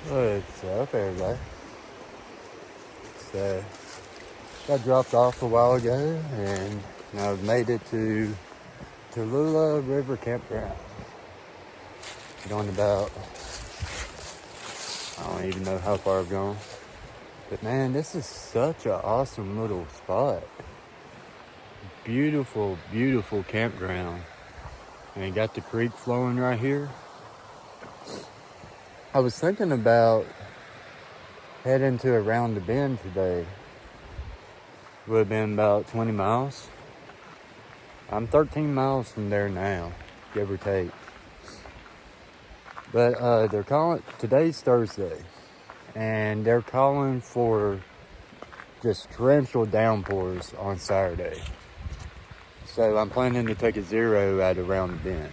What's up, everybody? So, got dropped off a while ago, and I've made it to Tallulah River Campground. Going about, I don't even know how far I've gone. But man, this is such an awesome little spot. Beautiful, beautiful campground. And got the creek flowing right here. I was thinking about heading to around the bend today. Would have been about 20 miles. I'm 13 miles from there now, give or take. But they're calling, today's Thursday, and they're calling for just torrential downpours on Saturday. So I'm planning to take a zero at around the bend.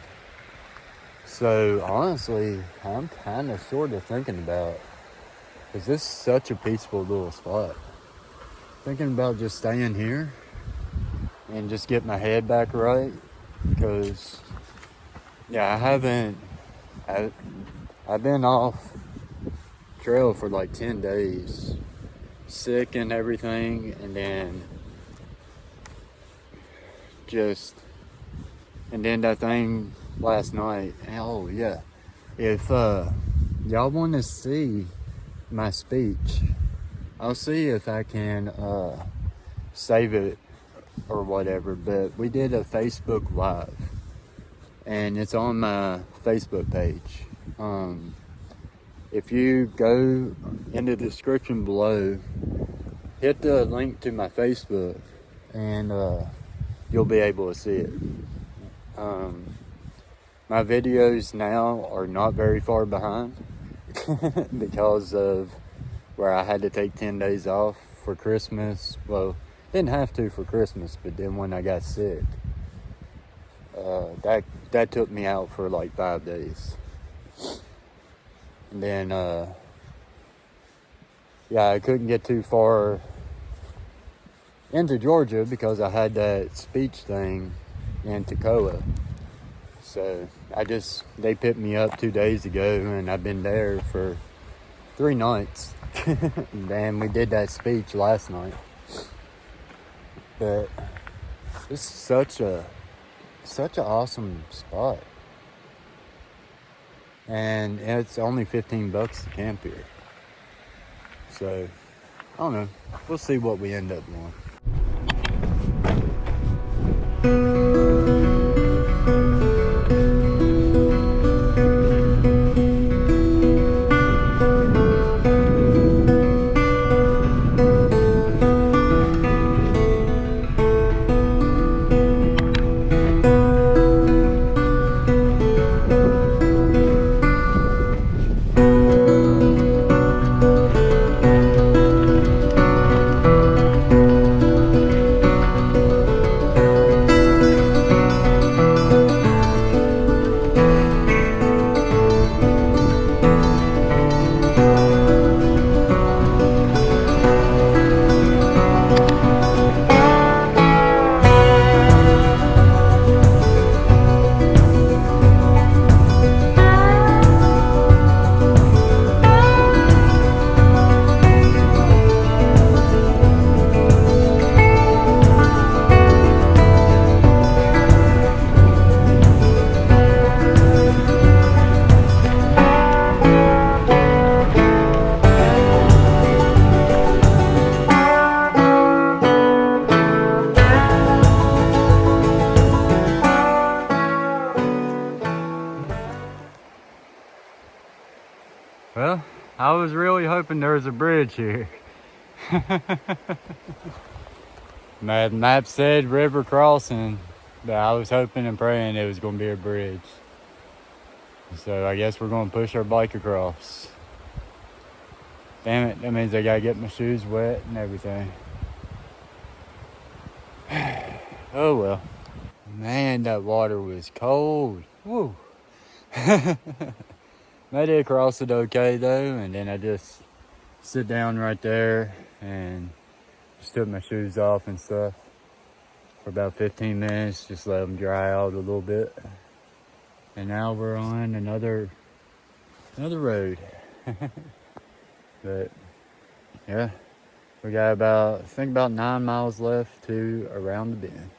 So honestly, I'm kind of sort of thinking about, because this is such a peaceful little spot, thinking about just staying here and just get my head back right. Because yeah, I've been off trail for like 10 days, sick and everything, and then that thing last night. Oh yeah, if y'all want to see my speech, I'll see if I can save it or whatever. But we did a Facebook Live, and it's on my Facebook page. If you go in the description below, hit the link to my Facebook, and you'll be able to see it. My videos now are not very far behind because of where I had to take 10 days off for Christmas. Well, didn't have to for Christmas, but then when I got sick, that took me out for like 5 days. And then, yeah, I couldn't get too far into Georgia because I had that speech thing in Toccoa. So they picked me up 2 days ago, and I've been there for 3 nights. And we did that speech last night. But this is such an awesome spot. And it's only $15 to camp here. So, I don't know. We'll see what we end up doing. Well, I was really hoping there was a bridge here. My map said river crossing, but I was hoping and praying it was going to be a bridge. So I guess we're going to push our bike across. Damn it, that means I got to get my shoes wet and everything. Oh well. Man, that water was cold. Woo. Made it across it okay though, and then I just sit down right there and just took my shoes off and stuff for about 15 minutes, just let them dry out a little bit. And now we're on another road. But yeah, we got about 9 miles left to around the bend.